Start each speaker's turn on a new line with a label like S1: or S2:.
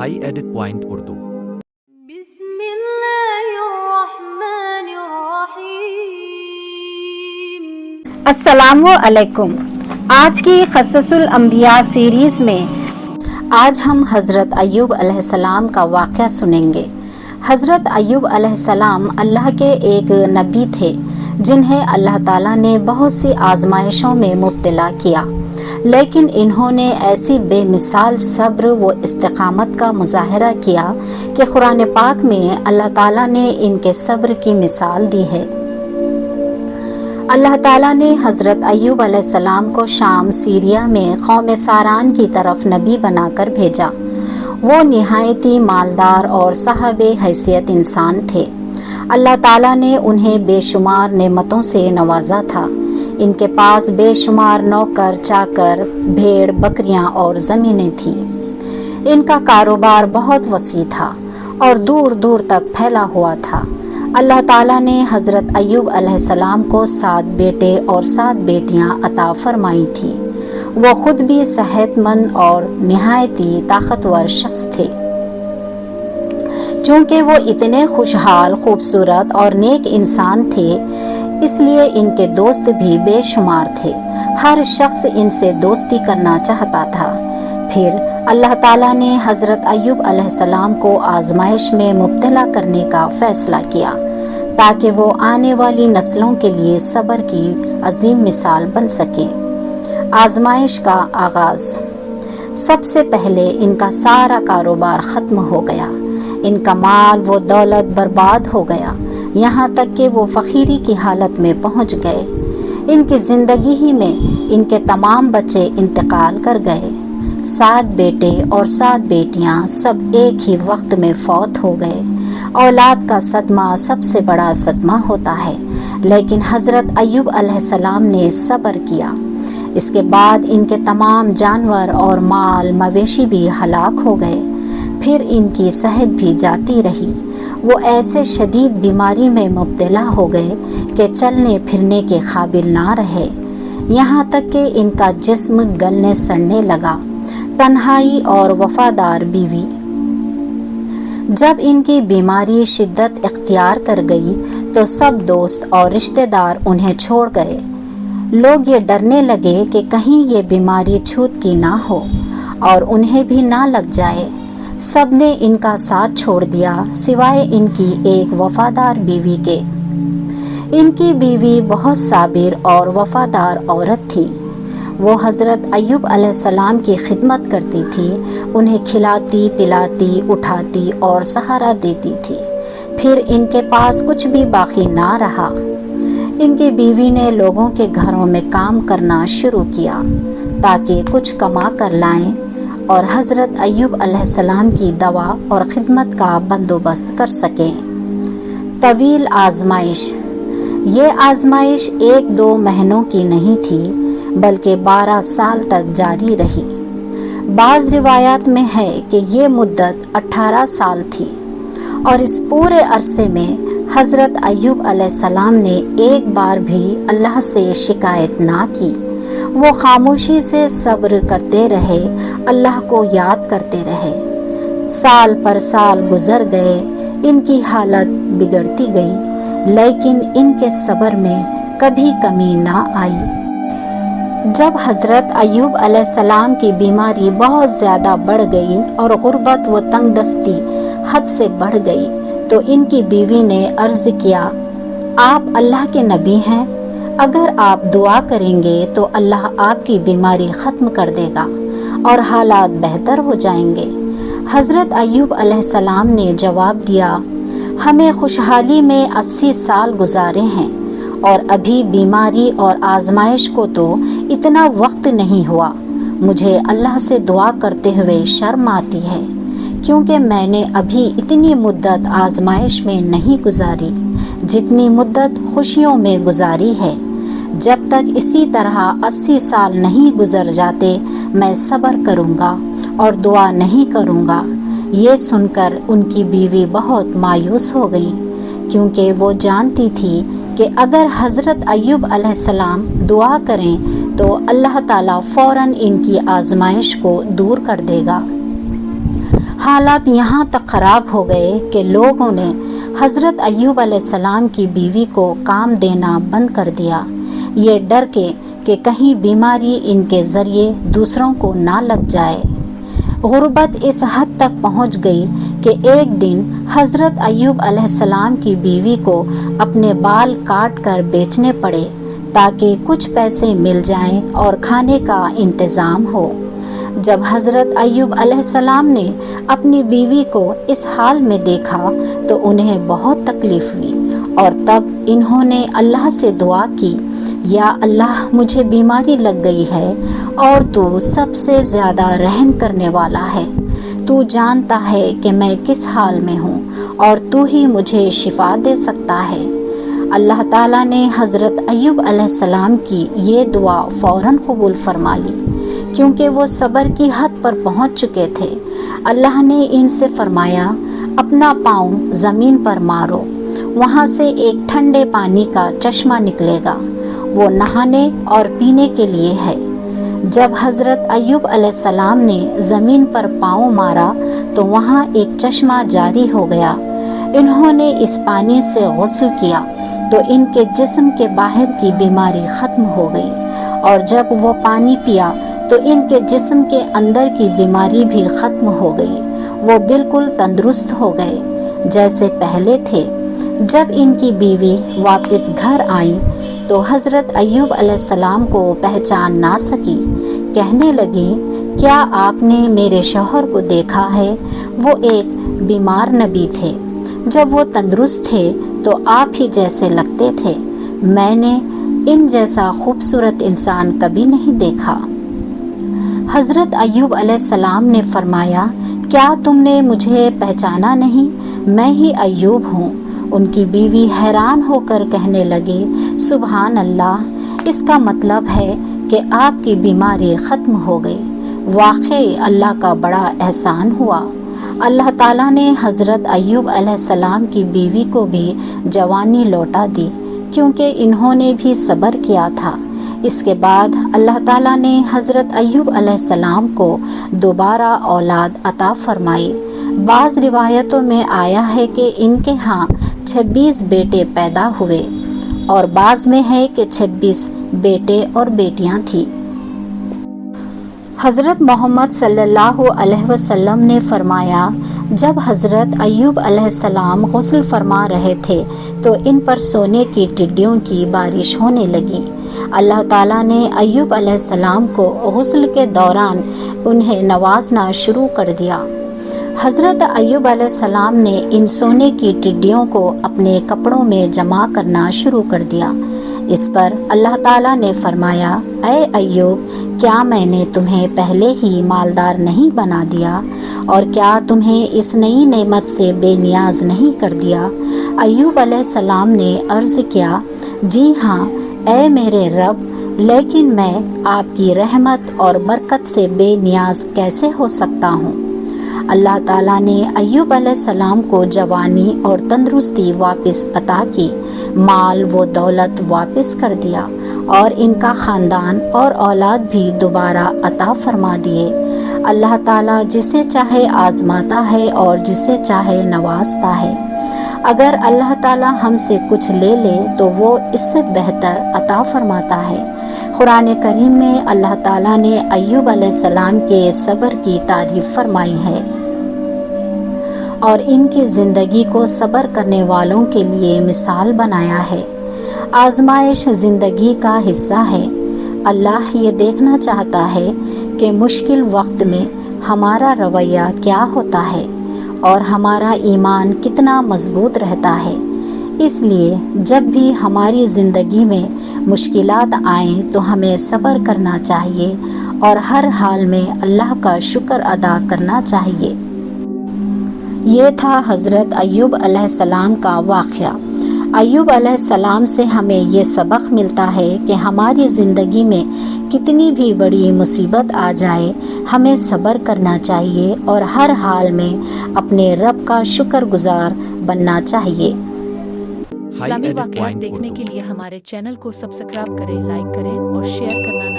S1: High edit point Urdu.
S2: بسم اللہ الرحمن الرحیم۔
S3: السلام علیکم۔ آج کی قصص الانبیاء سیریز میں آج ہم حضرت ایوب علیہ السلام کا واقعہ سنیں گے۔ حضرت ایوب علیہ السلام اللہ کے ایک نبی تھے جنہیں اللہ تعالیٰ نے بہت سی آزمائشوں میں مبتلا کیا، لیکن انہوں نے ایسی بے مثال صبر و استقامت کا مظاہرہ کیا کہ قرآن پاک میں اللہ تعالیٰ نے ان کے صبر کی مثال دی ہے۔ اللہ تعالیٰ نے حضرت ایوب علیہ السلام کو شام سیریا میں قوم ساران کی طرف نبی بنا کر بھیجا۔ وہ نہایت ہی مالدار اور صاحب حیثیت انسان تھے۔ اللہ تعالیٰ نے انہیں بے شمار نعمتوں سے نوازا تھا۔ ان کے پاس بے شمار نوکر چاکر، بھیڑ بکریاں اور زمینیں تھیں۔ ان کا کاروبار بہت وسیع تھا اور دور دور تک پھیلا ہوا تھا۔ اللہ تعالیٰ نے حضرت ایوب علیہ السلام کو 7 بیٹے اور 7 بیٹیاں عطا فرمائی تھی۔ وہ خود بھی صحت مند اور نہایت ہی طاقتور شخص تھے۔ چونکہ وہ اتنے خوشحال، خوبصورت اور نیک انسان تھے، اس لیے ان کے دوست بھی بے شمار تھے۔ ہر شخص ان سے دوستی کرنا چاہتا تھا۔ پھر اللہ تعالیٰ نے حضرت ایوب علیہ السلام کو آزمائش میں مبتلا کرنے کا فیصلہ کیا تاکہ وہ آنے والی نسلوں کے لیے صبر کی عظیم مثال بن سکے۔ آزمائش کا آغاز۔ سب سے پہلے ان کا سارا کاروبار ختم ہو گیا۔ ان کا مال و دولت برباد ہو گیا، یہاں تک کہ وہ فقیری کی حالت میں پہنچ گئے۔ ان کی زندگی ہی میں ان کے تمام بچے انتقال کر گئے۔ 7 بیٹے اور 7 بیٹیاں سب ایک ہی وقت میں فوت ہو گئے۔ اولاد کا صدمہ سب سے بڑا صدمہ ہوتا ہے، لیکن حضرت ایوب علیہ السلام نے صبر کیا۔ اس کے بعد ان کے تمام جانور اور مال مویشی بھی ہلاک ہو گئے۔ پھر ان کی صحت بھی جاتی رہی۔ وہ ایسے شدید بیماری میں مبتلا ہو گئے کہ چلنے پھرنے کے قابل نہ رہے، یہاں تک کہ ان کا جسم گلنے سڑنے لگا۔ تنہائی اور وفادار بیوی۔ جب ان کی بیماری شدت اختیار کر گئی تو سب دوست اور رشتہ دار انہیں چھوڑ گئے۔ لوگ یہ ڈرنے لگے کہ کہیں یہ بیماری چھوت کی نہ ہو اور انہیں بھی نہ لگ جائے۔ سب نے ان کا ساتھ چھوڑ دیا سوائے ان کی ایک وفادار بیوی کے۔ ان کی بیوی بہت صابر اور وفادار عورت تھی۔ وہ حضرت ایوب علیہ السلام کی خدمت کرتی تھی، انہیں کھلاتی پلاتی اٹھاتی اور سہارا دیتی تھی۔ پھر ان کے پاس کچھ بھی باقی نہ رہا۔ ان کی بیوی نے لوگوں کے گھروں میں کام کرنا شروع کیا تاکہ کچھ کما کر لائیں اور حضرت ایوب علیہ السلام کی دوا اور خدمت کا بندوبست کر سکیں۔ طویل آزمائش۔ یہ آزمائش 1-2 مہینوں کی نہیں تھی بلکہ 12 سال تک جاری رہی۔ بعض روایات میں ہے کہ یہ مدت 18 سال تھی، اور اس پورے عرصے میں حضرت ایوب علیہ السلام نے ایک بار بھی اللہ سے شکایت نہ کی۔ وہ خاموشی سے صبر کرتے رہے، اللہ کو یاد کرتے رہے۔ سال پر سال گزر گئے، ان کی حالت بگڑتی گئی، لیکن ان کے صبر میں کبھی کمی نہ آئی۔ جب حضرت ایوب علیہ السلام کی بیماری بہت زیادہ بڑھ گئی اور غربت و تنگ دستی حد سے بڑھ گئی تو ان کی بیوی نے عرض کیا، آپ اللہ کے نبی ہیں، اگر آپ دعا کریں گے تو اللہ آپ کی بیماری ختم کر دے گا اور حالات بہتر ہو جائیں گے۔ حضرت ایوب علیہ السلام نے جواب دیا، ہمیں خوشحالی میں 80 سال گزارے ہیں اور ابھی بیماری اور آزمائش کو تو اتنا وقت نہیں ہوا۔ مجھے اللہ سے دعا کرتے ہوئے شرم آتی ہے، کیونکہ میں نے ابھی اتنی مدت آزمائش میں نہیں گزاری جتنی مدت خوشیوں میں گزاری ہے۔ جب تک اسی طرح 80 سال نہیں گزر جاتے میں صبر کروں گا اور دعا نہیں کروں گا۔ یہ سن کر ان کی بیوی بہت مایوس ہو گئی، کیونکہ وہ جانتی تھی کہ اگر حضرت ایوب علیہ السلام دعا کریں تو اللہ تعالیٰ فوراً ان کی آزمائش کو دور کر دے گا۔ हालात यहाँ तक ख़राब हो गए कि लोगों ने हज़रत अय्यूब अलैहिस्सलाम की बीवी को काम देना बंद कर दिया, ये डर के कि कहीं बीमारी इनके ज़रिए दूसरों को ना लग जाए। गुर्बत इस हद तक पहुँच गई कि एक दिन हज़रत अय्यूब अलैहिस्सलाम की बीवी को अपने बाल काट कर बेचने पड़े ताकि कुछ पैसे मिल जाएं और खाने का इंतज़ाम हो। जब हज़रत अय्यूब अलैहिस्सलाम ने अपनी बीवी को इस हाल में देखा तो उन्हें बहुत तकलीफ़ हुई और तब इन्होंने अल्लाह से दुआ की, या अल्लाह मुझे बीमारी लग गई है और तू सबसे ज़्यादा रहम करने वाला है, तू जानता है कि मैं किस हाल में हूँ और तू ही मुझे शिफा दे सकता है। अल्लाह ताला ने हज़रत अय्यूब अलैहिस्सलाम की ये दुआ फ़ौरन कबूल फरमा ली, क्योंकि वो सब्र की हद पर पहुँच चुके थे। अल्लाह ने इनसे फरमाया, अपना पाँव ज़मीन पर मारो, वहाँ से एक ठंडे पानी का चश्मा निकलेगा, वो नहाने और पीने के लिए है। जब हज़रत अय्यूब अलैहिस्सलाम ने ज़मीन पर पाँव मारा तो वहाँ एक चश्मा जारी हो गया। इन्होंने इस पानी से गुस्ल किया तो इनके जिस्म के बाहर की बीमारी ख़त्म हो गई, और जब वो पानी पिया तो इनके जिस्म के अंदर की बीमारी भी ख़त्म हो गई। वो बिल्कुल तंदुरुस्त हो गए जैसे पहले थे। जब इनकी बीवी वापस घर आई तो हज़रत अय्यूब अलैहिस्सलाम को पहचान ना सकी। कहने लगी, क्या आपने मेरे शौहर को देखा है? वो एक बीमार नबी थे, जब वो तंदुरुस्त थे तो आप ही जैसे लगते थे। मैंने इन जैसा खूबसूरत इंसान कभी नहीं देखा। हज़रत अय्यूब अलैहिस्सलाम ने फरमाया, क्या तुमने मुझे पहचाना नहीं? मैं ही अय्यूब हूँ। उनकी बीवी हैरान होकर कहने लगी, सुभान अल्लाह, इसका मतलब है कि आपकी बीमारी ख़त्म हो गई। वाक़ई अल्लाह का बड़ा एहसान हुआ। अल्लाह ताला ने हज़रत अय्यूब अलैहिस्सलाम की बीवी को भी जवानी लौटा दी, क्योंकि इन्होंने भी सब्र किया था। इसके बाद अल्लाह ताला ने हज़रत अय्यूब अलैहिस्सलाम को दोबारा औलाद अता फरमाई। बाज़ रिवायतों में आया है कि इनके यहाँ 26 बेटे पैदा हुए और बाज़ में है कि 26 बेटे और बेटियां थी। हज़रत मोहम्मद सल्लल्लाहु अलैहि वसल्लम ने फरमाया, जब हज़रत अय्यूब अलैहिस्सलाम गुस्ल फरमा रहे थे तो इन पर सोने की टिड्डियों की बारिश होने लगी। अल्लाह ताला ने अय्यूब अलैहिस्सलाम को गुस्ल के दौरान उन्हें नवाजना शुरू कर दिया। हज़रत अय्यूब अलैहिस्सलाम ने इन सोने की टिड्डियों को अपने कपड़ों में जमा करना शुरू कर दिया। इस पर अल्लाह ताला ने फरमाया, ऐ अय्यूब, क्या मैंने तुम्हें पहले ही मालदार नहीं बना दिया और क्या तुम्हें इस नई नेमत से बेनियाज नहीं कर दिया? अय्यूब अलैहिस्सलाम ने अर्ज़ किया, जी हाँ ऐ मेरे रब, लेकिन मैं आपकी रहमत और बरकत से बेनियाज कैसे हो सकता हूँ। अल्लाह ताला ने अय्यूब अलैहिस्सलाम को जवानी और तंदुरुस्ती वापस अता की, माल व दौलत वापस कर दिया और इनका ख़ानदान और औलाद भी दोबारा अता फरमा दिए। अल्लाह ताला जिसे चाहे आज़माता है और जिसे चाहे नवाजता है। अगर अल्लाह ताला हमसे कुछ ले ले तो वो इससे बेहतर अता फरमाता है। कुरान करीम में अल्लाह ताला ने अय्यूब अलैहिस्सलाम के सब्र की तारीफ़ फरमाई है और इनकी ज़िंदगी को सब्र करने वालों के लिए मिसाल बनाया है। आजमाइश ज़िंदगी का हिस्सा है। अल्लाह ये देखना चाहता है कि मुश्किल वक्त में हमारा रवैया क्या होता है और हमारा ईमान कितना मजबूत रहता है। इसलिए जब भी हमारी ज़िंदगी में मुश्किलात आएं तो हमें सब्र करना चाहिए और हर हाल में अल्लाह का शुक्र अदा करना चाहिए। ये था हज़रत अय्यूब अलैहिस्सलाम का वाक़या। अय्यूब अलैहिस्सलाम से हमें ये सबक मिलता है कि हमारी ज़िंदगी में कितनी भी बड़ी मुसीबत आ जाए, हमें सब्र करना चाहिए और हर हाल में अपने रब का शुक्रगुजार बनना चाहिए।
S1: इस्लामी वाक़यात देखने के लिए हमारे चैनल को सब्सक्राइब करें, लाइक करें और शेयर करना